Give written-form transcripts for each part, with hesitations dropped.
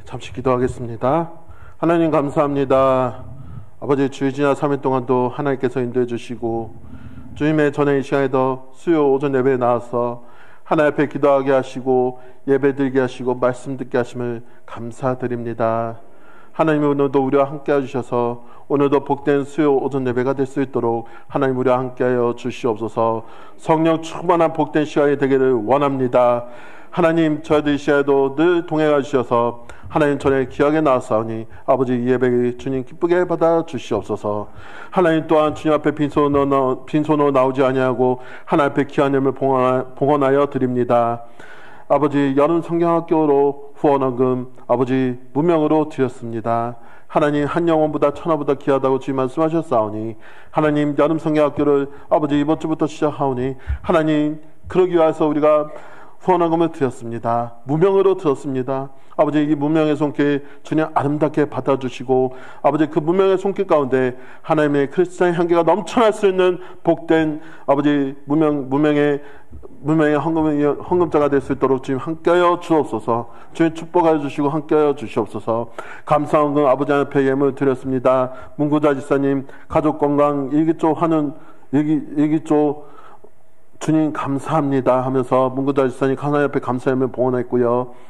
잠시 기도하겠습니다. 하나님 감사합니다. 아버지, 주일 지나 3일 동안도 하나님께서 인도해 주시고 주님의 전에 이 시간에도 수요 오전 예배에 나와서 하나님 앞에 기도하게 하시고 예배 드리게 하시고 말씀 듣게 하심을 감사드립니다. 하나님, 오늘도 우리와 함께 해주셔서 오늘도 복된 수요 오전 예배가 될 수 있도록 하나님 우리와 함께하여 주시옵소서. 성령 충만한 복된 시간이 되기를 원합니다. 하나님, 저희들 이 시간에도 늘 동행해 주셔서 하나님 전에 귀하게 나왔사오니 아버지, 이 예배를 주님 기쁘게 받아 주시옵소서. 하나님 또한 주님 앞에 빈손으로 나오지 아니하고 하나님 앞에 귀한 예물을 봉헌하여 드립니다. 아버지, 여름 성경학교로 후원헌금 아버지 무명으로 드렸습니다. 하나님, 한 영혼보다 천하보다 귀하다고 주님 말씀하셨사오니 하나님, 여름 성경학교를 아버지 이번 주부터 시작하오니 하나님, 그러기 위해서 우리가 후원헌금을 드렸습니다. 무명으로 드렸습니다. 아버지, 이 무명의 손길 주님 아름답게 받아주시고 아버지, 그 무명의 손길 가운데 하나님의 크리스찬의 향기가 넘쳐날 수 있는 복된 아버지 무명의 헌금자가 될 수 있도록 주님 함께하여 주옵소서. 주님 축복하여 주시고 함께하여 주시옵소서. 감사한 그 아버지 앞에 예물 드렸습니다. 문구자 지사님 가족 건강 일기조 하는 일기조 주님 감사합니다 하면서 문구자 지사님 하나님 앞에 감사의 예물 봉헌했고요.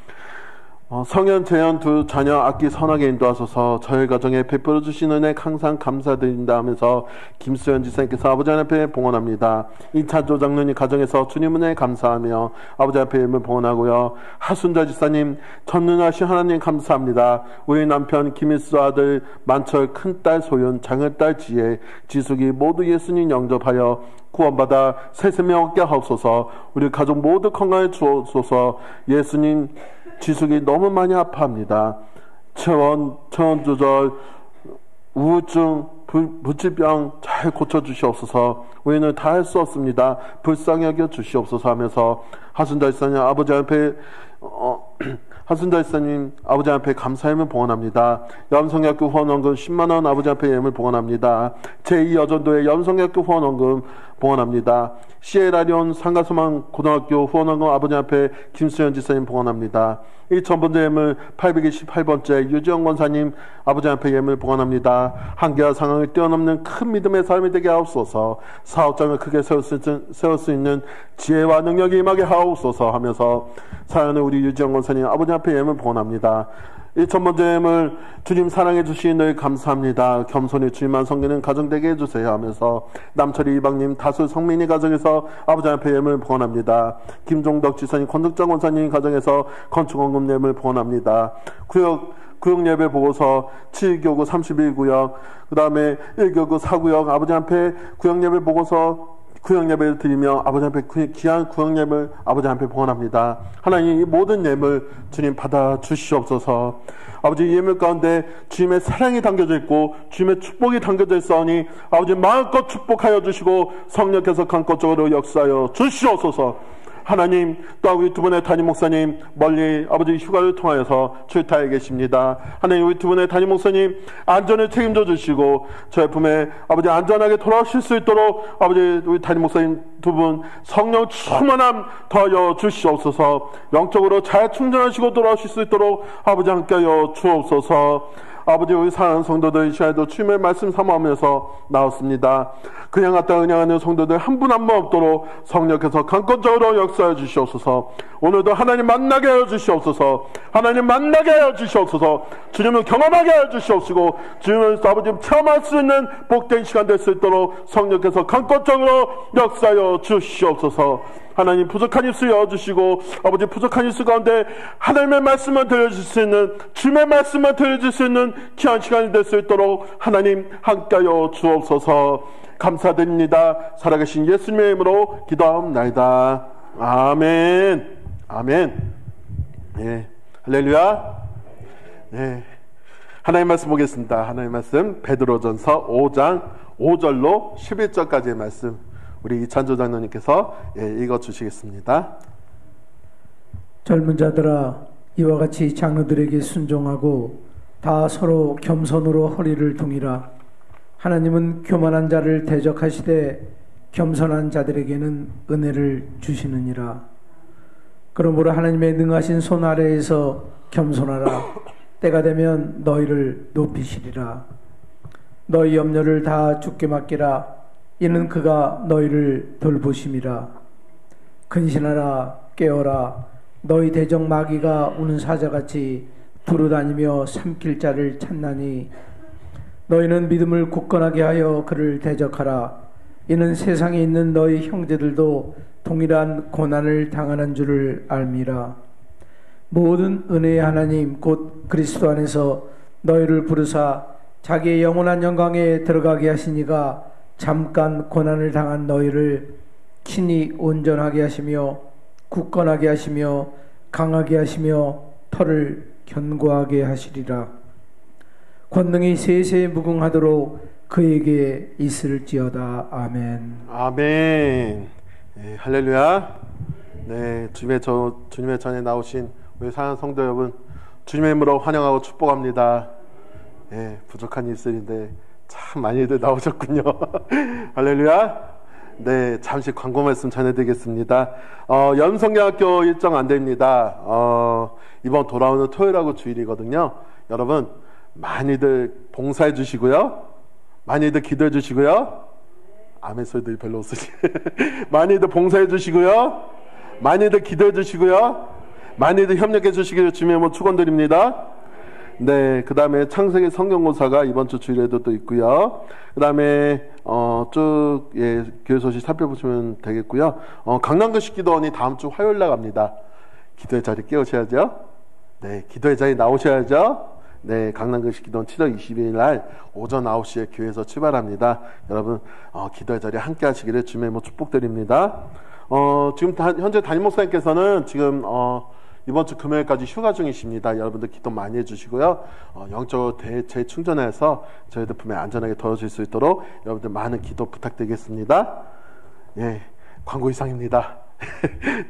성현, 재현 두 자녀 악기 선하게 인도하소서. 저희 가정에 베풀어 주신 은혜 항상 감사드린다 하면서 김수현 지사님께서 아버지 앞에 봉헌합니다. 이찬조 장로님 가정에서 주님 은혜 감사하며 아버지 앞에 예물 봉헌하고요. 하순자 지사님 전능하신 하나님 감사합니다. 우리 남편 김일수 아들 만철 큰딸 소윤 장을딸 지혜 지숙이 모두 예수님 영접하여 구원받아 세세명 얻게 하옵소서. 우리 가족 모두 건강해 주옵소서. 예수님, 지숙이 너무 많이 아파합니다. 체온 조절, 우울증, 불치병 잘 고쳐주시옵소서. 우리는 다 할 수 없습니다. 불쌍히 여겨 주시옵소서 하면서 하순자 지사님 아버지 앞에 하순자 지사님 아버지 앞에 감사의 예물 봉헌합니다. 염성학교 후원헌금 10만원 아버지 앞에 예물 봉헌합니다. 제2여전도의 염성학교 후원헌금 봉헌합니다. 시에라리온 상가소망 고등학교 후원헌금 아버지 앞에 김수현 지사님 봉헌합니다. 1,000번째 예물 828번째 유지영 권사님 아버지 앞에 예물 봉헌합니다. 한계와 상황을 뛰어넘는 큰 믿음의 삶이 되게 하옵소서. 사업장을 크게 세울 수 있는 지혜와 능력이 임하게 하옵소서 하면서 사연을 우리 유지영 권사님 아버지 앞에 예물 봉헌합니다. 1,000번째 예물 주님 사랑해 주시니 늘 감사합니다. 겸손히 주님만 섬기는 가정 되게 해주세요 하면서 남철이 이방님 다수 성민이 가정에서 아버지 앞에 예물 봉헌합니다. 김종덕 지사님 권덕장 권사님 가정에서 건축원금 예물 봉헌합니다. 구역 예배 보고서 7교구 31구역 그 다음에 1교구 4구역 아버지 앞에 구역 예배 보고서 구역 예배를 드리며 아버지 앞에 귀한 구역 예물 아버지 앞에 봉헌합니다. 하나님, 이 모든 예물 주님 받아 주시옵소서. 아버지, 이 예물 가운데 주님의 사랑이 담겨져 있고 주님의 축복이 담겨져 있사오니 아버지 마음껏 축복하여 주시고 성령께서 강권적으로 역사하여 주시옵소서. 하나님, 또한 우리 두 분의 담임 목사님 멀리 아버지 휴가를 통하여서 출타해 계십니다. 하나님, 우리 두 분의 담임 목사님 안전을 책임져 주시고 저의 품에 아버지 안전하게 돌아오실 수 있도록 아버지 우리 담임 목사님 두 분 성령 충만함 더하여 주시옵소서. 영적으로 잘 충전하시고 돌아오실 수 있도록 아버지 함께하여 주옵소서. 아버지, 우리 사랑하는 성도들 이 시간에도 주님의 말씀 사모하면서 나왔습니다. 그냥 갔다 은양하는 성도들 한 분 한 분 없도록 성령께서 강권적으로 역사해 주시옵소서. 오늘도 하나님 만나게 하여 주시옵소서. 하나님 만나게 하여 주시옵소서. 주님을 경험하게 하여 주시옵시고 주님을 아버지 체험할 수 있는 복된 시간 될 수 있도록 성령께서 강권적으로 역사하여 주시옵소서. 하나님, 부족한 입술 열어주시고 아버지 부족한 입술 가운데 하나님의 말씀만 들려줄 수 있는 주님의 말씀만 들려줄 수 있는 귀한 시간이 될 수 있도록 하나님 함께하여 주옵소서. 감사드립니다. 살아계신 예수님의 이름으로 기도하옵나이다. 아멘. 아멘. 네. 할렐루야. 네. 하나님 말씀 보겠습니다. 하나님 말씀 베드로전서 5장 5절로 11절까지의 말씀 우리 이찬조 장로님께서 읽어주시겠습니다. 젊은 자들아, 이와 같이 장로들에게 순종하고 다 서로 겸손으로 허리를 동이라. 하나님은 교만한 자를 대적하시되 겸손한 자들에게는 은혜를 주시느니라. 그러므로 하나님의 능하신 손 아래에서 겸손하라. 때가 되면 너희를 높이시리라. 너희 염려를 다 주께 맡기라. 이는 그가 너희를 돌보심이라. 근신하라. 깨어라. 너희 대적 마귀가 우는 사자같이 두루다니며 삼킬 자를 찾나니 너희는 믿음을 굳건하게 하여 그를 대적하라. 이는 세상에 있는 너희 형제들도 동일한 고난을 당하는 줄을 알미라. 모든 은혜의 하나님 곧 그리스도 안에서 너희를 부르사 자기의 영원한 영광에 들어가게 하시니가 잠깐 고난을 당한 너희를 친히 온전하게 하시며 굳건하게 하시며 강하게 하시며 털을 견고하게 하시리라. 권능이 세세에 무궁하도록 그에게 있을지어다. 아멘. 아멘. 네, 할렐루야. 네, 주님의 전에 나오신 우리 사랑하는 성도 여러분, 주님의 이름으로 환영하고 축복합니다. 네, 부족한 일들인데 참 많이들 나오셨군요. 할렐루야. 네, 잠시 광고 말씀 전해드리겠습니다. 연성대학교 일정 안대입니다. 이번 돌아오는 토요일하고 주일이거든요. 여러분 많이들 봉사해 주시고요, 많이들 기도해 주시고요. 아멘 소리들이 별로 없으시. 많이들 봉사해 주시고요, 많이들 기도해 주시고요, 많이들 협력해 주시기를 주님의 이름으로 축원드립니다. 네, 그 다음에 창세기 성경고사가 이번 주 주일에도 또 있고요. 그 다음에 쭉 교회 소식 살펴보시면 되겠고요. 강남교식 기도원이 다음 주 화요일 날 갑니다. 기도의 자리 깨우셔야죠. 네, 기도의 자리 나오셔야죠. 네, 강남교식 기도원 7월 22일 날 오전 9시에 교회에서 출발합니다. 여러분 기도의 자리에 함께 하시기를 주님의 뭐 축복드립니다. 지금 현재 담임 목사님께서는 지금 이번 주 금요일까지 휴가 중이십니다. 여러분들 기도 많이 해주시고요. 영적으로 재충전해서 저희들 품에 안전하게 떨어질 수 있도록 여러분들 많은 기도 부탁드리겠습니다. 예, 광고 이상입니다.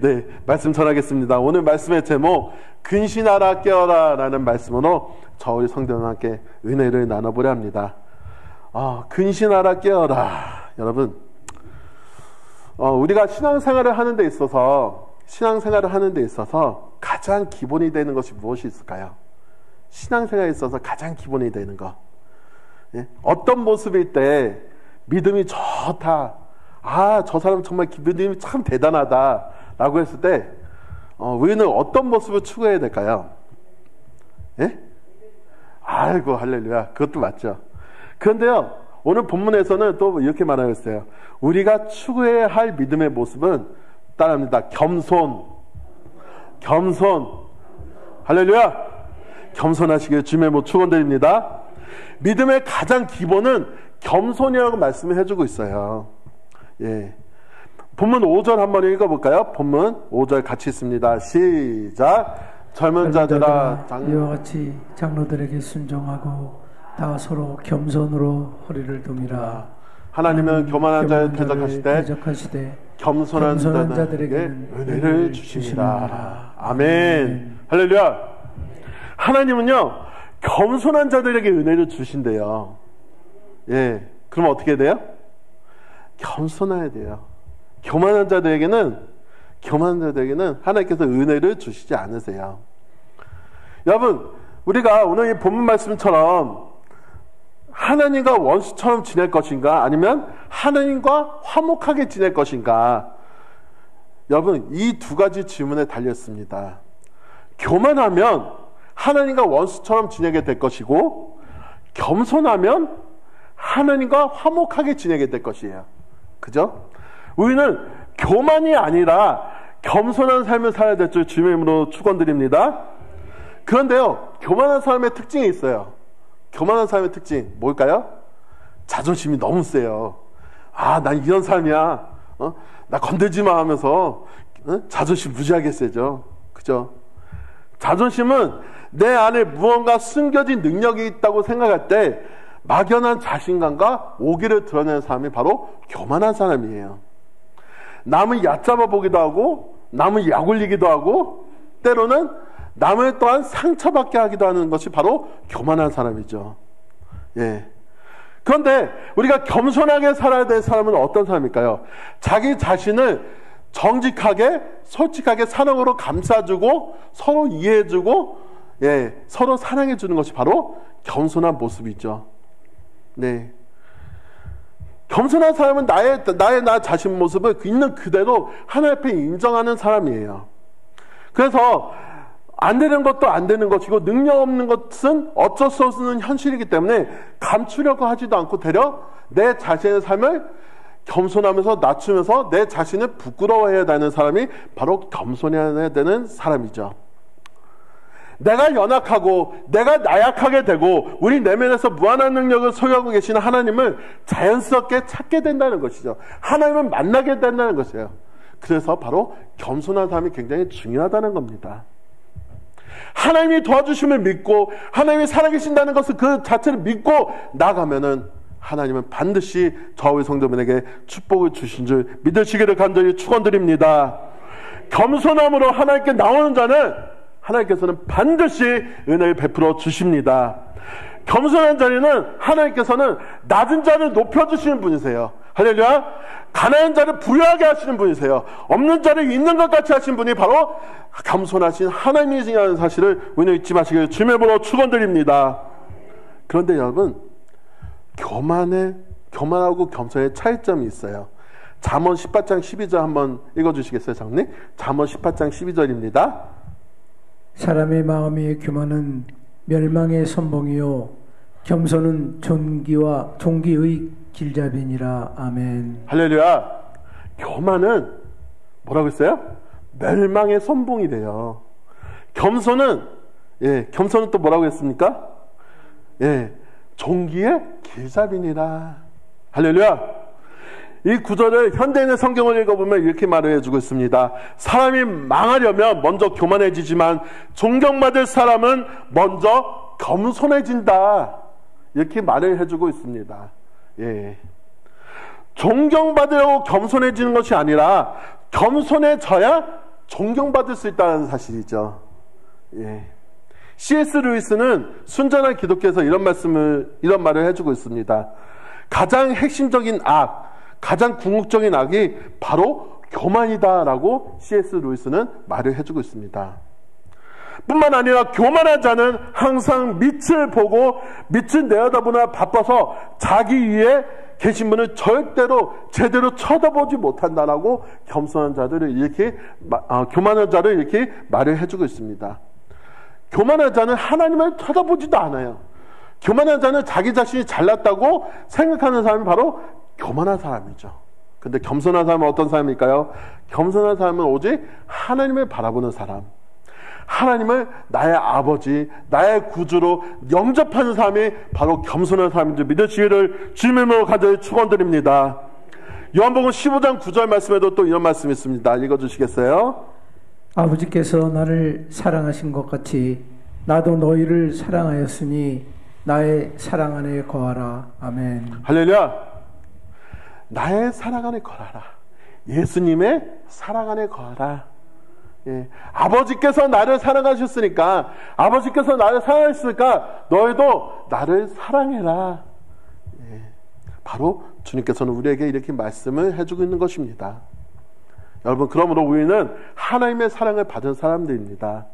네, 말씀 전하겠습니다. 오늘 말씀의 제목 근신하라 깨어라 라는 말씀으로 저 우리 성도와 함께 은혜를 나눠보려 합니다. 근신하라 깨어라. 여러분 우리가 신앙생활을 하는 데 있어서 가장 기본이 되는 것이 무엇이 있을까요? 신앙생활에 있어서 가장 기본이 되는 것. 예? 어떤 모습일 때 믿음이 좋다, 저 사람 정말 믿음이 참 대단하다 라고 했을 때 우리는 어떤 모습을 추구해야 될까요? 예? 아이고 할렐루야, 그것도 맞죠. 그런데요, 오늘 본문에서는 또 이렇게 말하고 있어요. 우리가 추구해야 할 믿음의 모습은 따라합니다. 겸손. 할렐루야. 겸손하시길 주님의 모 축원드립니다. 믿음의 가장 기본은 겸손이라고 말씀을 해주고 있어요. 예. 본문 5절 한번 읽어볼까요? 본문 5절 같이 있습니다. 시작. 젊은 자들아 이와 같이 장로들에게 순종하고 다 서로 겸손으로 허리를 동이라. 하나님은 교만한 자를 대적하시되 겸손한 자들에게 은혜를 주시니라. 아멘. 할렐루야. 하나님은요 겸손한 자들에게 은혜를 주신대요. 예, 그럼 어떻게 돼요? 겸손해야 돼요. 교만한 자들에게는 하나님께서 은혜를 주시지 않으세요. 여러분, 우리가 오늘 이 본문 말씀처럼 하나님과 원수처럼 지낼 것인가, 아니면 하나님과 화목하게 지낼 것인가? 여러분, 이 두 가지 질문에 달렸습니다. 교만하면 하나님과 원수처럼 지내게 될 것이고, 겸손하면 하나님과 화목하게 지내게 될 것이에요. 그죠? 우리는 교만이 아니라 겸손한 삶을 살아야 될 줄 주님의 이름으로 축원드립니다. 그런데요, 교만한 사람의 특징이 있어요. 교만한 사람의 특징 뭘까요? 자존심이 너무 세요. 난 이런 삶이야. 나 건들지 마 하면서 자존심 무지하게 세죠. 그죠? 자존심은 내 안에 무언가 숨겨진 능력이 있다고 생각할 때 막연한 자신감과 오기를 드러내는 사람이 바로 교만한 사람이에요. 남을 얕잡아 보기도 하고, 남을 약올리기도 하고, 때로는 남을 또한 상처받게 하기도 하는 것이 바로 교만한 사람이죠. 예. 그런데 우리가 겸손하게 살아야 될 사람은 어떤 사람일까요? 자기 자신을 정직하게, 솔직하게 사랑으로 감싸주고 서로 이해해주고, 예, 서로 사랑해 주는 것이 바로 겸손한 모습이죠. 네. 겸손한 사람은 나 자신 모습을 있는 그대로 하나님 앞에 인정하는 사람이에요. 그래서 안 되는 것도 안 되는 것이고 능력 없는 것은 어쩔 수 없는 현실이기 때문에 감추려고 하지도 않고 되려 내 자신의 삶을 겸손하면서 낮추면서 내 자신을 부끄러워해야 되는 사람이 바로 겸손해야 되는 사람이죠. 내가 연약하고 내가 나약하게 되고 우리 내면에서 무한한 능력을 소유하고 계시는 하나님을 자연스럽게 찾게 된다는 것이죠. 하나님을 만나게 된다는 것이에요. 그래서 바로 겸손한 사람이 굉장히 중요하다는 겁니다. 하나님이 도와주심을 믿고 하나님이 살아계신다는 것을 그 자체를 믿고 나가면은 하나님은 반드시 저와 성도분에게 축복을 주신 줄 믿으시기를 간절히 축원드립니다. 겸손함으로 하나님께 나오는 자는 하나님께서는 반드시 은혜를 베풀어 주십니다. 겸손한 자리는 하나님께서는 낮은 자를 높여주시는 분이세요. 할렐루야. 가난한 자를 부유하게 하시는 분이세요. 없는 자를 있는 것 같이 하시는 분이 바로 겸손하신 하나님이시라는 사실을 우리는 잊지 마시길 주님의 이름으로 축원드립니다. 그런데 여러분, 교만하고 겸손의 차이점이 있어요. 잠언 18장 12절 한번 읽어주시겠어요, 장님? 잠언 18장 12절입니다. 사람의 마음이 교만은 멸망의 선봉이요 겸손은 종기의 길잡이니라. 아멘. 할렐루야. 교만은 뭐라고 했어요? 멸망의 선봉이 돼요. 겸손은 또 뭐라고 했습니까? 종기의 길잡이니라. 할렐루야. 이 구절을 현대인의 성경을 읽어보면 이렇게 말을 해주고 있습니다. 사람이 망하려면 먼저 교만해지지만 존경받을 사람은 먼저 겸손해진다. 이렇게 말을 해주고 있습니다. 예. 존경받으려고 겸손해지는 것이 아니라 겸손해져야 존경받을 수 있다는 사실이죠. 예. C.S. 루이스는 순전한 기독교에서 이런 말을 해주고 있습니다. 가장 핵심적인 악, 가장 궁극적인 악이 바로 교만이다라고 C.S. 루이스는 말을 해주고 있습니다. 뿐만 아니라 교만한 자는 항상 밑을 보고 밑을 내려다보나 바빠서 자기 위에 계신 분을 절대로 제대로 쳐다보지 못한다라고 겸손한 자들을 이렇게 교만한 자를 이렇게 말을 해주고 있습니다. 교만한 자는 하나님을 쳐다보지도 않아요. 교만한 자는 자기 자신이 잘났다고 생각하는 사람이 바로 교만한 사람이죠. 근데 겸손한 사람은 어떤 사람일까요? 겸손한 사람은 오직 하나님을 바라보는 사람, 하나님을 나의 아버지, 나의 구주로 영접하는 사람이 바로 겸손한 사람인 줄 믿으시기를 주님의 이름으로 간절히 축원드립니다. 요한복음 15장 9절 말씀에도 또 이런 말씀이 있습니다. 읽어주시겠어요? 아버지께서 나를 사랑하신 것 같이 나도 너희를 사랑하였으니 나의 사랑 안에 거하라. 아멘. 할렐루야. 나의 사랑 안에 거하라. 예수님의 사랑 안에 거하라. 예. 아버지께서 나를 사랑하셨으니까, 아버지께서 나를 사랑하셨으니까 너희도 나를 사랑해라. 예. 바로 주님께서는 우리에게 이렇게 말씀을 해주고 있는 것입니다. 여러분, 그러므로 우리는 하나님의 사랑을 받은 사람들입니다.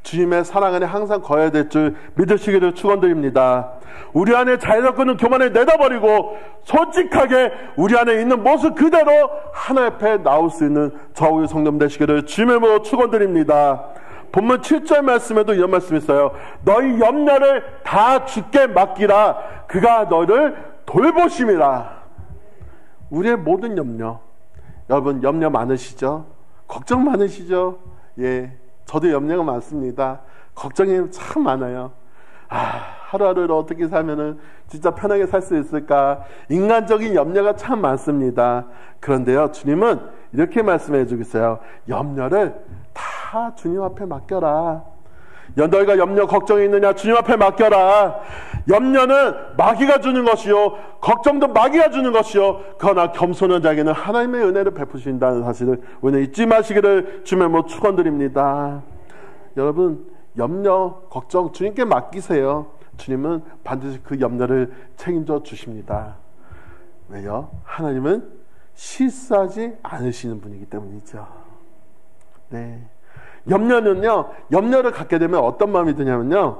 주님의 사랑 안에 항상 거해야 될 줄 믿으시기를 축원드립니다. 우리 안에 자유롭고는 교만을 내다버리고 솔직하게 우리 안에 있는 모습 그대로 하나님 앞에 나올 수 있는 저와 우리 성도님 되시기를 주님의 이름으로 축원드립니다. 본문 7절 말씀에도 이런 말씀이 있어요. 너희 염려를 다 주께 맡기라. 그가 너를 돌보심이라. 우리의 모든 염려, 여러분 염려 많으시죠? 걱정 많으시죠? 예, 저도 염려가 많습니다. 걱정이 참 많아요. 하루하루를 어떻게 살면은 진짜 편하게 살 수 있을까? 인간적인 염려가 참 많습니다. 그런데요, 주님은 이렇게 말씀해 주고 있어요. 염려를 다 주님 앞에 맡겨라. 너희가 염려, 걱정이 있느냐? 주님 앞에 맡겨라. 염려는 마귀가 주는 것이요, 걱정도 마귀가 주는 것이요, 그러나 겸손한 자에게는 하나님의 은혜를 베푸신다는 사실을 오늘 잊지 마시기를 주님의 축원드립니다. 여러분, 염려, 걱정 주님께 맡기세요. 주님은 반드시 그 염려를 책임져 주십니다. 왜요? 하나님은 실수하지 않으시는 분이기 때문이죠. 네. 염려를 갖게 되면 어떤 마음이 드냐면요,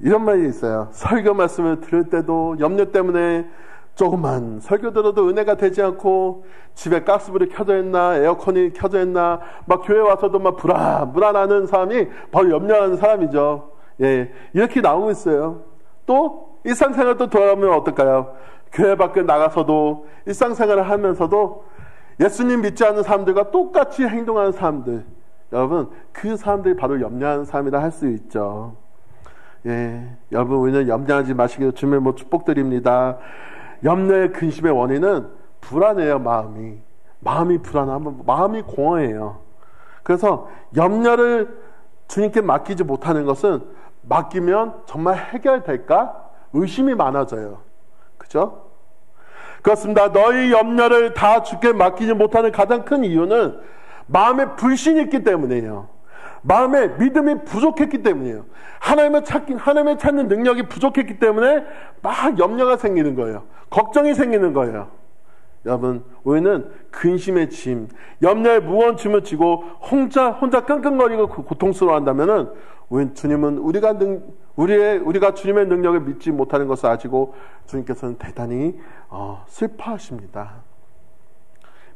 이런 말이 있어요. 설교 말씀을 들을 때도 염려 때문에 조금만 설교 들어도 은혜가 되지 않고, 집에 가스불이 켜져 있나 에어컨이 켜져 있나 막 교회 와서도 막 불안하는 사람이 바로 염려하는 사람이죠. 예, 이렇게 나오고 있어요. 또 일상생활 또 돌아가면 어떨까요? 교회 밖에 나가서도 일상생활을 하면서도 예수님 믿지 않는 사람들과 똑같이 행동하는 사람들, 여러분 그 사람들이 바로 염려하는 사람이라 할 수 있죠. 예, 여러분 우리는 염려하지 마시기를 주님의 뭐 축복드립니다. 염려의 근심의 원인은 불안해요. 마음이 불안하면 마음이 공허해요. 그래서 염려를 주님께 맡기지 못하는 것은 맡기면 정말 해결될까 의심이 많아져요. 그죠? 그렇습니다. 너희 염려를 다 주께 맡기지 못하는 가장 큰 이유는 마음에 불신이 있기 때문이에요. 마음에 믿음이 부족했기 때문이에요. 하나님을 찾는 능력이 부족했기 때문에 막 염려가 생기는 거예요. 걱정이 생기는 거예요. 여러분, 우리는 근심의 짐, 염려의 무거운 짐을 지고 혼자 끙끙거리고 고통스러워한다면은 주님은 우리가 주님의 능력을 믿지 못하는 것을 아시고 주님께서는 대단히 슬퍼하십니다.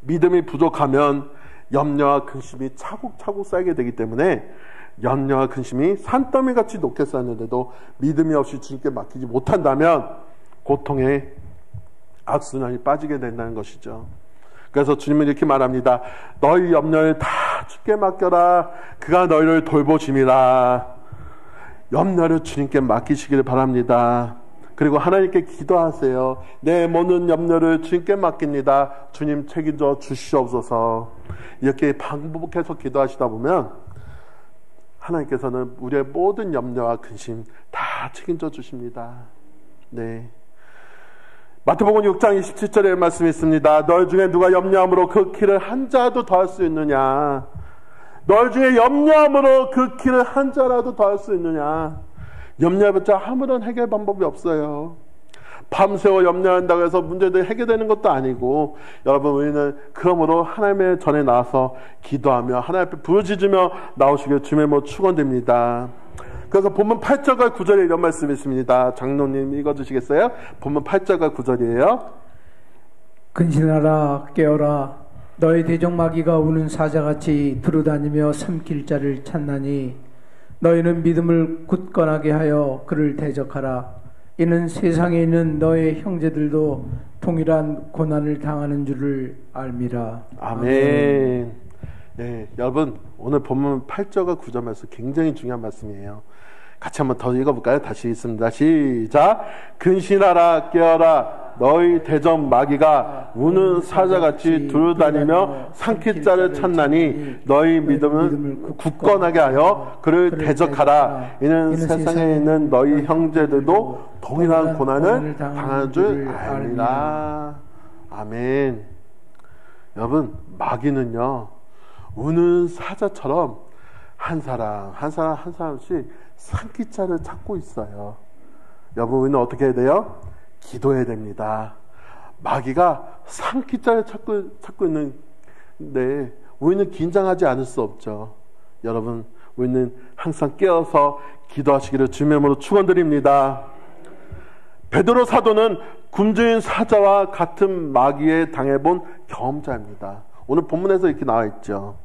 믿음이 부족하면 염려와 근심이 차곡차곡 쌓이게 되기 때문에 염려와 근심이 산더미같이 높게 쌓였는데도 믿음이 없이 주님께 맡기지 못한다면 고통의 악순환이 빠지게 된다는 것이죠. 그래서 주님은 이렇게 말합니다. 너희 염려를 다 주께 맡겨라. 그가 너희를 돌보심이라. 염려를 주님께 맡기시기를 바랍니다. 그리고 하나님께 기도하세요. 내 모든 염려를 주님께 맡깁니다. 주님 책임져 주시옵소서. 이렇게 반복해서 기도하시다 보면 하나님께서는 우리의 모든 염려와 근심 다 책임져 주십니다. 네. 마태복음 6장 27절에 말씀이 있습니다. 널 중에 누가 염려함으로 그 키를 한 자라도 더할 수 있느냐? 널 중에 염려함으로 그 키를 한 자라도 더할 수 있느냐? 염려해봤자 아무런 해결 방법이 없어요. 밤새워 염려한다고 해서 문제들이 해결되는 것도 아니고, 여러분 우리는 그러므로 하나님의 전에 나와서 기도하며 하나님 앞에 부르짖으며 나오시길 주님의 축원드립니다. 그래서 본문 8절과 9절에 이런 말씀이 있습니다. 장로님 읽어주시겠어요? 본문 8절과 9절이에요. 근신하라 깨어라 너희 대적마귀가 우는 사자같이 두루다니며 삼킬 자를 찾나니 너희는 믿음을 굳건하게 하여 그를 대적하라. 이는 세상에 있는 너의 형제들도 동일한 고난을 당하는 줄을 알미라. 아멘. 네, 여러분 오늘 본문 8절과 9절 말씀 굉장히 중요한 말씀이에요. 같이 한번 더 읽어볼까요? 다시 있습니다. 시작. 근신하라 깨어라 너희 대적 마귀가 우는 사자같이 두루다니며 삼킬 자를 찾나니 너희 믿음을 굳건하게 하여 그를 대적하라. 이는 세상에 있는 너희 형제들도 동일한 고난을 당하는 줄 알리라. 아멘. 여러분 마귀는요 우는 사자처럼 한 사람씩 삼키자를 찾고 있어요. 여러분 우리는 어떻게 해야 돼요? 기도해야 됩니다. 마귀가 삼키자를 찾고 있는데 우리는 긴장하지 않을 수 없죠. 여러분 우리는 항상 깨어서 기도하시기를 주님의 이름으로 축원드립니다. 베드로 사도는 굶주린 사자와 같은 마귀에 당해본 경험자입니다. 오늘 본문에서 이렇게 나와 있죠.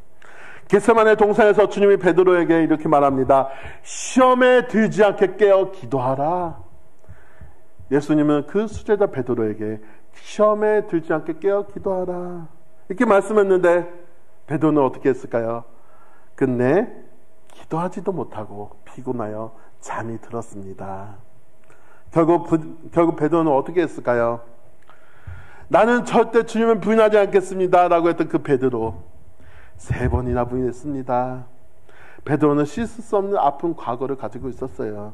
겟세마네 동산에서 주님이 베드로에게 이렇게 말합니다. 시험에 들지 않게 깨어 기도하라. 예수님은 그 수제자 베드로에게 시험에 들지 않게 깨어 기도하라 이렇게 말씀했는데 베드로는 어떻게 했을까요? 끝내 기도하지도 못하고 피곤하여 잠이 들었습니다. 결국 베드로는 어떻게 했을까요? 나는 절대 주님을 부인하지 않겠습니다 라고 했던 그 베드로 3번이나 부인했습니다. 베드로는 씻을 수 없는 아픈 과거를 가지고 있었어요.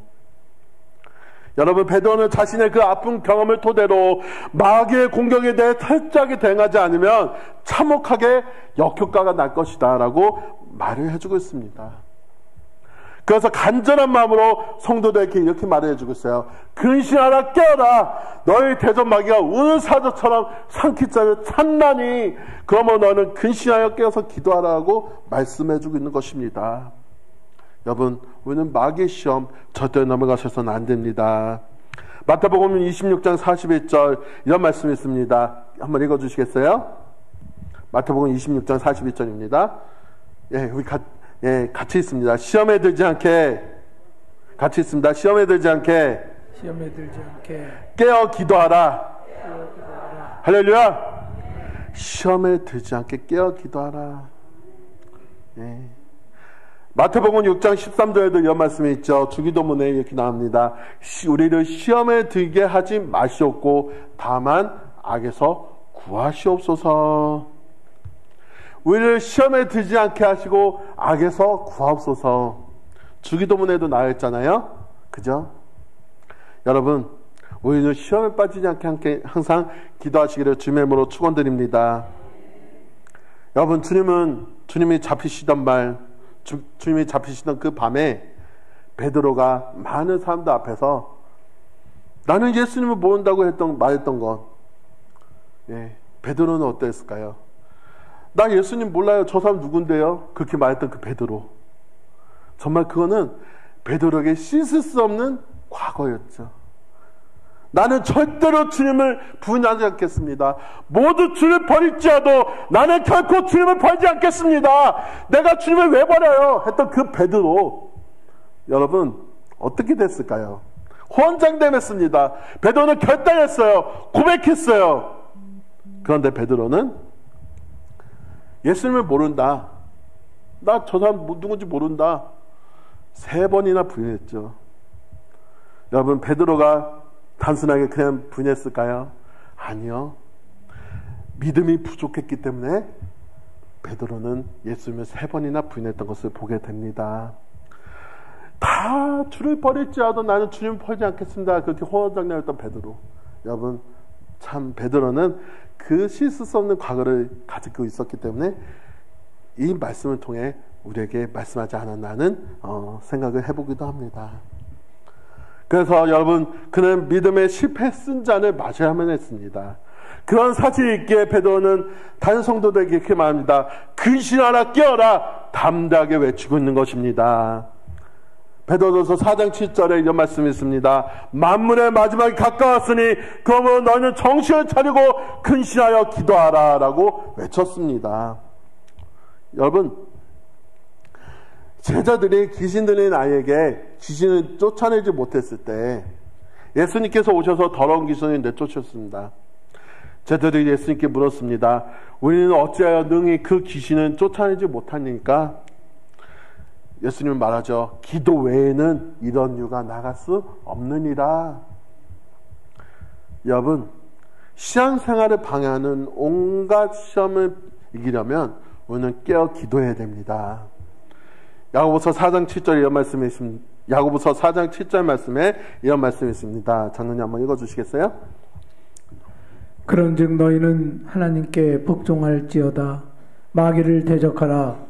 여러분 베드로는 자신의 그 아픈 경험을 토대로 마귀의 공격에 대해 철저하게 대응하지 않으면 참혹하게 역효과가 날 것이다 라고 말을 해주고 있습니다. 그래서 간절한 마음으로 성도들에게 이렇게 말해주고 있어요. 근신하라, 깨어라. 너희 대적마귀가 우는 사자처럼 삼킬자를 찾나니 그러면 너는 근신하여 깨어서 기도하라고 말씀해주고 있는 것입니다. 여러분, 우리는 마귀의 시험 절대 넘어가셔서는 안 됩니다. 마태복음 26장 41절 이런 말씀이 있습니다. 한번 읽어주시겠어요? 마태복음 26장 41절입니다. 우리 같이 있습니다. 시험에 들지 않게, 같이 있습니다. 시험에 들지 않게 깨어 기도하라. 할렐루야. 시험에 들지 않게 깨어 기도하라. 마태복음 6장 13절에도 이런 말씀이 있죠. 주기도문에 이렇게 나옵니다. 우리를 시험에 들게 하지 마시옵고 다만 악에서 구하시옵소서. 우리를 시험에 들지 않게 하시고 악에서 구하옵소서. 주기도문에도 나와 있잖아요. 그죠? 여러분, 우리는 시험에 빠지지 않게 항상 기도하시기를 주님의 이름으로 축원드립니다. 여러분, 주님이 잡히시던 주님이 잡히시던 그 밤에 베드로가 많은 사람들 앞에서 나는 예수님을 모른다고 말했던 것. 베드로는 어땠을까요? 나 예수님 몰라요. 저 사람 누군데요? 그렇게 말했던 그 베드로. 정말 그거는 베드로에게 씻을 수 없는 과거였죠. 나는 절대로 주님을 부인하지 않겠습니다. 모두 주님을 버릴지라도 나는 결코 주님을 버리지 않겠습니다. 내가 주님을 왜 버려요? 했던 그 베드로. 여러분, 어떻게 됐을까요? 혼장됨했습니다. 베드로는 결단했어요. 고백했어요. 그런데 베드로는 예수님을 모른다. 나 저 사람 누군지 모른다. 3번이나 부인했죠. 여러분, 베드로가 단순하게 그냥 부인했을까요? 아니요. 믿음이 부족했기 때문에 베드로는 예수님을 3번이나 부인했던 것을 보게 됩니다. 다 주를 버릴지라도 나는 주님을 버리지 않겠습니다. 그렇게 호언장담했던 베드로. 여러분, 참 베드로는 그 씻을 수 없는 과거를 가지고 있었기 때문에 이 말씀을 통해 우리에게 말씀하지 않았나는 생각을 해보기도 합니다. 그래서 여러분, 그는 믿음의 실패 쓴 잔을 마셔야만 했습니다. 그런 사실이 있기에 베드로는 다른 성도들에게 이렇게 말합니다. 근신하라, 깨어라, 담대하게 외치고 있는 것입니다. 베드로전서 4장 7절에 이런 말씀이 있습니다. 만물의 마지막이 가까웠으니 그러므로 너희는 정신을 차리고 근신하여 기도하라 라고 외쳤습니다. 여러분, 제자들이 귀신 들린 아이에게 귀신을 쫓아내지 못했을 때 예수님께서 오셔서 더러운 귀신을 내쫓으셨습니다. 제자들이 예수님께 물었습니다. 우리는 어찌하여 능히 그 귀신을 쫓아내지 못하니까? 예수님은 말하죠. 기도 외에는 이런 유가 나갈 수 없느니라. 여러분, 신앙생활을 방해하는 온갖 시험을 이기려면 우리는 깨어 기도해야 됩니다. 야고보서 4장 7절 이런 말씀이 있습니다. 야고보서 4장 7절 말씀에 이런 말씀이 있습니다. 장로님 한번 읽어주시겠어요? 그런즉 너희는 하나님께 복종할지어다. 마귀를 대적하라.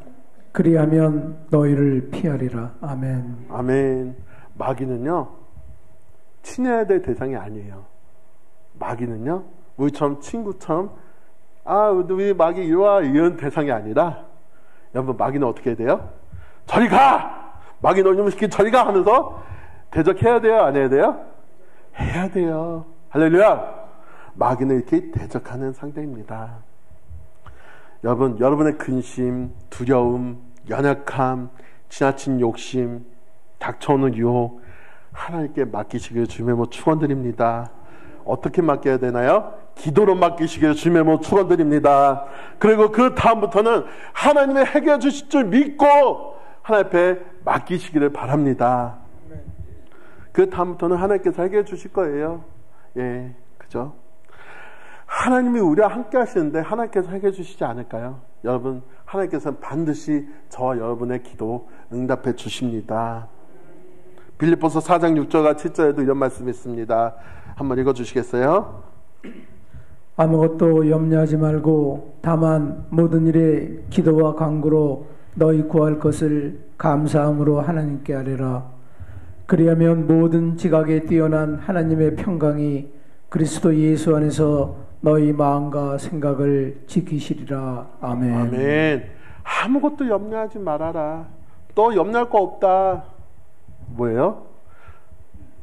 그리하면 너희를 피하리라. 아멘. 아멘. 마귀는요, 친해야 될 대상이 아니에요. 마귀는요, 우리처럼 친구처럼 우리 마귀 이리와 이런 대상이 아니라, 여러분, 마귀는 어떻게 해야 돼요? 저리 가! 마귀 너희놈 시키 저리 가! 하면서 대적해야 돼요? 안 해야 돼요? 해야 돼요. 할렐루야! 마귀는 이렇게 대적하는 상대입니다. 여러분, 여러분의 근심, 두려움, 연약함, 지나친 욕심, 닥쳐오는 유혹, 하나님께 맡기시길 주님의 이름으로 축원드립니다. 어떻게 맡겨야 되나요? 기도로 맡기시길 주님의 이름으로 축원드립니다. 그리고 그 다음부터는 하나님의 해결해 주실 줄 믿고 하나님 앞에 맡기시기를 바랍니다. 그 다음부터는 하나님께서 해결해 주실 거예요. 그죠? 하나님이 우리와 함께 하시는데 하나님께서 해결해 주시지 않을까요? 여러분, 하나님께서는 반드시 저와 여러분의 기도 응답해 주십니다. 빌립보서 4장 6절과 7절에도 이런 말씀이 있습니다. 한번 읽어주시겠어요? 아무것도 염려하지 말고 다만 모든 일에 기도와 간구로 너희 구할 것을 감사함으로 하나님께 아뢰라. 그리하면 모든 지각에 뛰어난 하나님의 평강이 그리스도 예수 안에서 너희 마음과 생각을 지키시리라. 아멘. 아멘. 아무것도 염려하지 말아라. 또 염려할 거 없다. 뭐예요?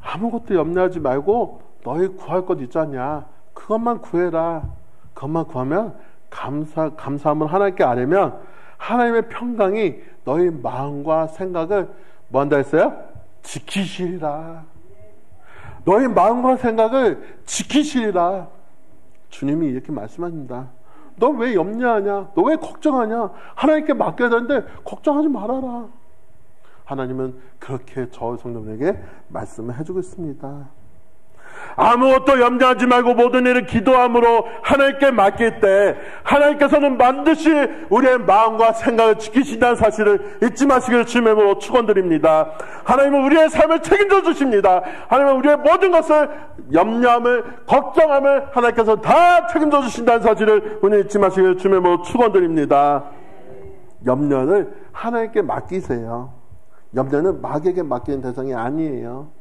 아무것도 염려하지 말고 너희 구할 것 있지 않냐? 그것만 구해라. 그것만 구하면 감사함을 하나님께 아뢰면 하나님의 평강이 너희 마음과 생각을 뭐 한다 했어요? 지키시리라. 너희 마음과 생각을 지키시리라. 주님이 이렇게 말씀하십니다. 너 왜 염려하냐? 너 왜 걱정하냐? 하나님께 맡겨야 되는데 걱정하지 말아라. 하나님은 그렇게 저 성도들에게 말씀을 해주고 있습니다. 아무것도 염려하지 말고 모든 일을 기도함으로 하나님께 맡길 때 하나님께서는 반드시 우리의 마음과 생각을 지키신다는 사실을 잊지 마시기를 주님의 이름으로 축원드립니다. 하나님은 우리의 삶을 책임져 주십니다. 하나님은 우리의 모든 것을 염려함을 걱정함을 하나님께서 다 책임져 주신다는 사실을 오늘 잊지 마시기를 주님의 이름으로 축원드립니다. 염려를 하나님께 맡기세요. 염려는 마귀에게 맡기는 대상이 아니에요.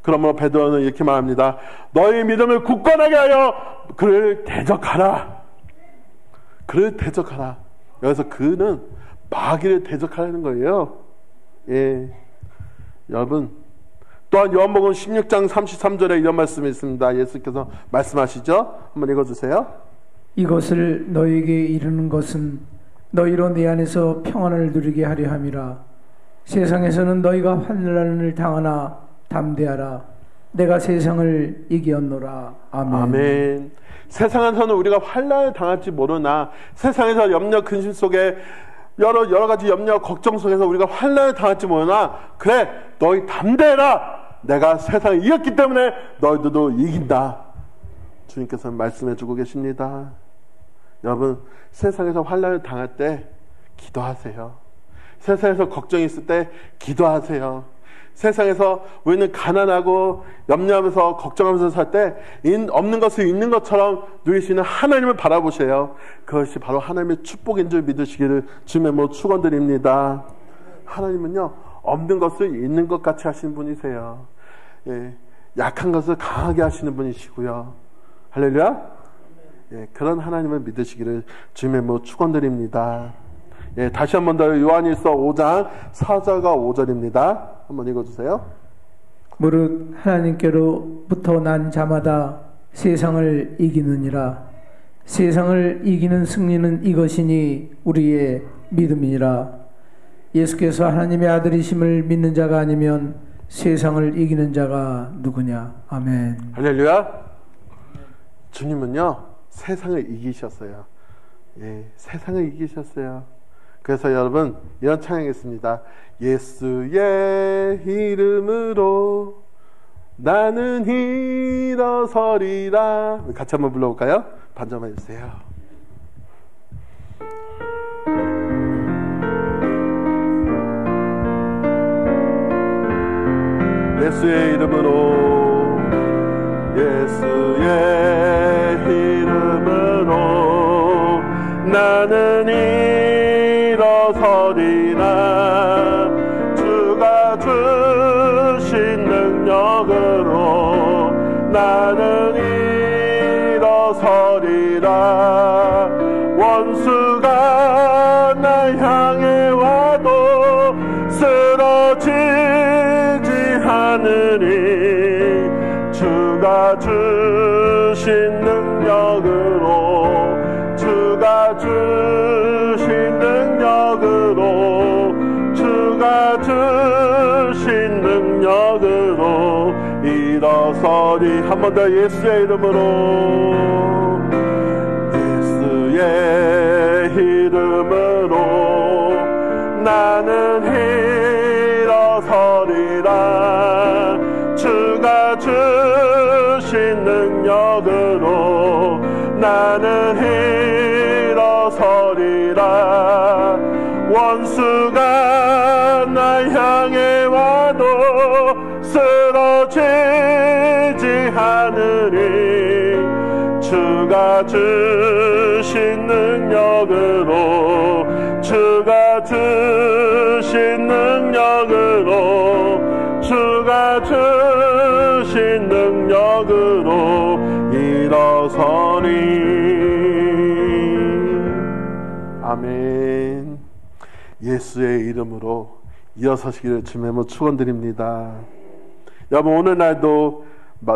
그러므로 베드로는 이렇게 말합니다. 너희 믿음을 굳건하게 하여 그를 대적하라. 그를 대적하라. 여기서 그는 마귀를 대적하라는 거예요. 예. 여러분, 또한 요한복음 16장 33절에 이런 말씀이 있습니다. 예수께서 말씀하시죠. 한번 읽어주세요. 이것을 너희에게 이르는 것은 너희로 내 안에서 평안을 누리게 하려 함이라. 세상에서는 너희가 환난을 당하나 담대하라. 내가 세상을 이기었노라. 아멘. 아멘. 세상에서는 우리가 환난을 당할지 모르나 세상에서 염려 근심 속에 여러 가지 염려 걱정 속에서 우리가 환난을 당할지 모르나 그래 너희 담대해라. 내가 세상을 이겼기 때문에 너희들도 이긴다. 주님께서 말씀해 주고 계십니다. 여러분, 세상에서 환난을 당할 때 기도하세요. 세상에서 걱정이 있을 때 기도하세요. 세상에서 우리는 가난하고 염려하면서 걱정하면서 살 때 없는 것을 있는 것처럼 누리시는 하나님을 바라보세요. 그것이 바로 하나님의 축복인 줄 믿으시기를 주님의 이름으로 축원드립니다. 하나님은요, 없는 것을 있는 것 같이 하시는 분이세요. 예, 약한 것을 강하게 하시는 분이시고요. 할렐루야. 예, 그런 하나님을 믿으시기를 주님의 이름으로 축원드립니다. 예, 다시 한 번 더 요한일서 5장 4절과 5절입니다. 한번 읽어주세요. 무릇 하나님께로부터 난 자마다 세상을 이기느니라. 세상을 이기는 승리는 이것이니 우리의 믿음이니라. 예수께서 하나님의 아들이심을 믿는 자가 아니면 세상을 이기는 자가 누구냐. 아멘. 할렐루야. 주님은요, 세상을 이기셨어요. 예, 세상을 이기셨어요. 그래서 여러분, 이런 찬양했습니다. 예수의 이름으로 나는 일어서리라. 같이 한번 불러볼까요? 반주만 해주세요. 예수의 이름으로, 예수의 이름으로 나는 일어서리라. 주가 주신 능력으로 나는 일어서리라. 원수가 날 향해 와도 쓰러지지 않으리. 주가 주신 능력으로, 주가 주신 능력으로, 주가 주신 능력으로 일어서리. 한 번 더 예수의 이름으로, 예수의 이름으로 나는 일어서리라. 주가 주신 능력으로 나는 일어서리라. 원수가 날 향해 와도 쓰러지지 않으리. 주가 주신 능력으로, 주가 주신 능력으로 주가 주신 능력으로 일어서리. 아멘. 예수의 이름으로 일어서시기를 주님의 이름으로 축원드립니다. 여러분, 오늘날도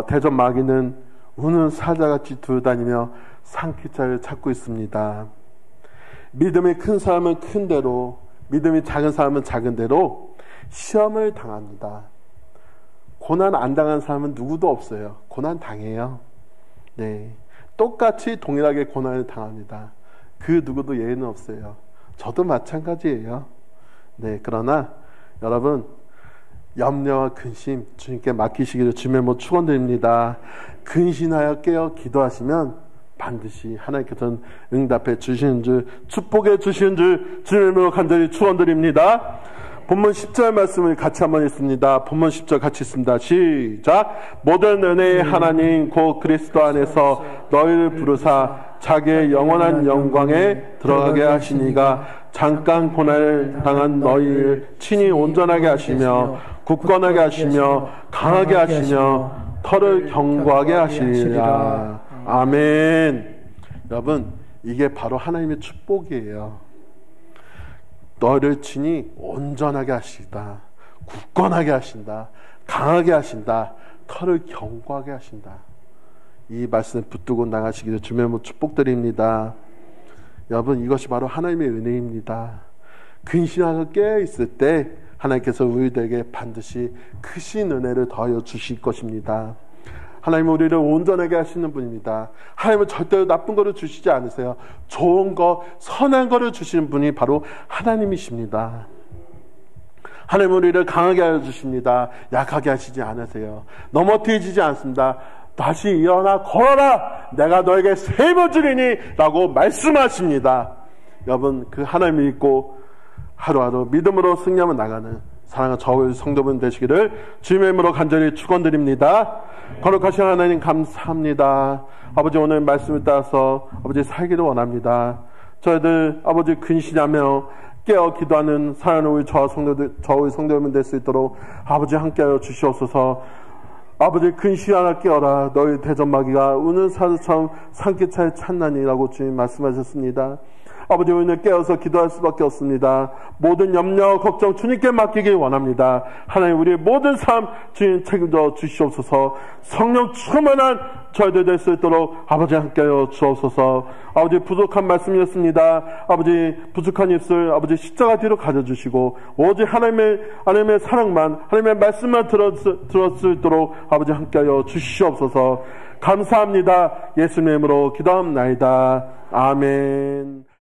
대접 마귀는 우는 사자같이 두루다니며 산기차를 찾고 있습니다. 믿음이 큰 사람은 큰 대로, 믿음이 작은 사람은 작은 대로 시험을 당합니다. 고난 안 당한 사람은 누구도 없어요. 고난 당해요. 네, 똑같이 동일하게 고난을 당합니다. 그 누구도 예외는 없어요. 저도 마찬가지예요. 네, 그러나 여러분, 염려와 근심 주님께 맡기시기를 주님의 이름으로 축원드립니다. 근신하여 깨어 기도하시면 반드시 하나님께서는 응답해 주시는 줄, 축복해 주시는 줄 주님의 이름으로 간절히 축원드립니다. 본문 10절 말씀을 같이 한번 읽습니다. 본문 10절 같이 읽습니다. 시작. 모든 은혜의 하나님 곧 그리스도 안에서 너희를 부르사 자기의 영원한 영광에 들어가게 하시니가 잠깐 고난을 당한 너희를 친히 온전하게 하시며 굳건하게 하시며 강하게 하시며 털을 견고하게 하시리라. 아멘. 여러분, 이게 바로 하나님의 축복이에요. 너를 친히 온전하게 하시다, 굳건하게 하신다, 강하게 하신다, 털을 견고하게 하신다. 이 말씀을 붙들고 나가시기를 주님의 이름으로 축복드립니다. 여러분, 이것이 바로 하나님의 은혜입니다. 근신하고 깨어있을 때 하나님께서 우리들에게 반드시 크신 은혜를 더하여 주실 것입니다. 하나님은 우리를 온전하게 하시는 분입니다. 하나님은 절대로 나쁜 거를 주시지 않으세요. 좋은 거, 선한 거를 주시는 분이 바로 하나님이십니다. 하나님은 우리를 강하게 하여 주십니다. 약하게 하시지 않으세요. 넘어뜨리지 않습니다. 다시 일어나 걸어라, 내가 너에게 세 번 주리니 라고 말씀하십니다. 여러분, 그 하나님을 믿고 하루하루 믿음으로 승리하며 나가는 사랑하는 저와 성도분 되시기를 주님의 이름으로 간절히 축원드립니다. 거룩하신 하나님 감사합니다. 아버지, 오늘 말씀을 따라서 아버지 살기를 원합니다. 저희들 아버지 근신하며 깨어 기도하는 사랑하는 우리 저와 성도분 될 수 있도록 아버지 함께하여 주시옵소서. 아버지, 근신하라 깨어라, 너희 대적마귀가 우는 사자처럼 산기차에 찾나니라고 주님 말씀하셨습니다. 아버지, 우리는 깨어서 기도할 수밖에 없습니다. 모든 염려, 걱정 주님께 맡기길 원합니다. 하나님, 우리의 모든 삶 주님 책임져 주시옵소서. 성령 충만한 저희들 될 수 있도록 아버지 함께하여 주옵소서. 아버지, 부족한 말씀이었습니다. 아버지, 부족한 입술 아버지 십자가 뒤로 가져주시고 오직 하나님의 사랑만, 하나님의 말씀만 들었을 수 있도록 아버지 함께하여 주시옵소서. 감사합니다. 예수님의 이름으로 기도합나이다. 아멘.